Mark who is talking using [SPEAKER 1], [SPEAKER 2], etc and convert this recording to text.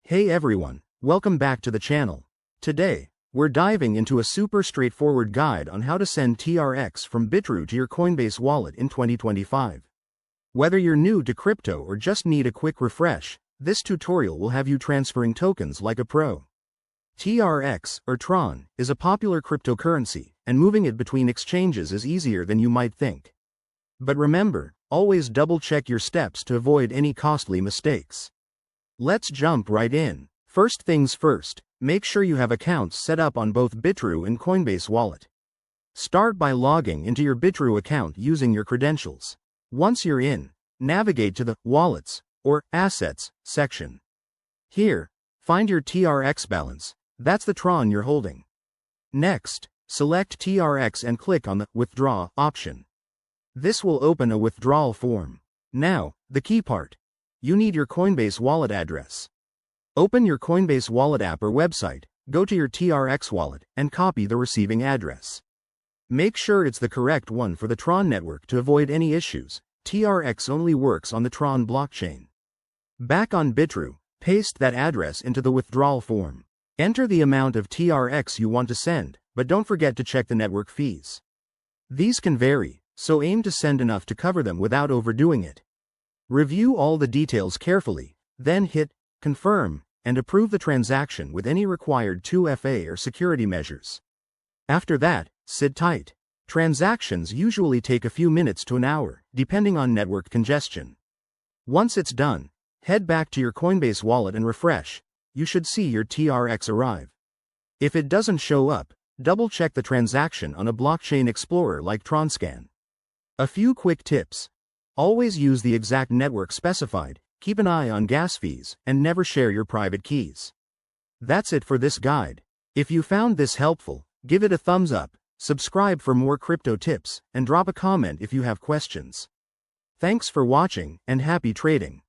[SPEAKER 1] Hey everyone, welcome back to the channel. Today, we're diving into a super straightforward guide on how to send TRX from Bitrue to your Coinbase wallet in 2025. Whether you're new to crypto or just need a quick refresh, this tutorial will have you transferring tokens like a pro. TRX, or Tron, is a popular cryptocurrency, and moving it between exchanges is easier than you might think. But remember, always double-check your steps to avoid any costly mistakes. Let's jump right in. First things first, make sure you have accounts set up on both Bitrue and Coinbase Wallet. Start by logging into your Bitrue account using your credentials. Once you're in, navigate to the Wallets, or Assets, section. Here, find your TRX balance, that's the Tron you're holding. Next, select TRX and click on the Withdraw option. This will open a withdrawal form. Now, the key part. You need your Coinbase wallet address. Open your Coinbase Wallet app or website, go to your TRX wallet, and copy the receiving address. Make sure it's the correct one for the Tron network to avoid any issues. TRX only works on the Tron blockchain. Back on Bitrue, paste that address into the withdrawal form. Enter the amount of TRX you want to send, but don't forget to check the network fees. These can vary, so aim to send enough to cover them without overdoing it. Review all the details carefully, then hit Confirm and approve the transaction with any required 2FA or security measures. After that, sit tight. Transactions usually take a few minutes to an hour, depending on network congestion. Once it's done, head back to your Coinbase wallet and refresh. You should see your TRX arrive. If it doesn't show up, double-check the transaction on a blockchain explorer like TronScan. A few quick tips. Always use the exact network specified, keep an eye on gas fees, and never share your private keys. That's it for this guide. If you found this helpful, give it a thumbs up, subscribe for more crypto tips, and drop a comment if you have questions. Thanks for watching, and happy trading.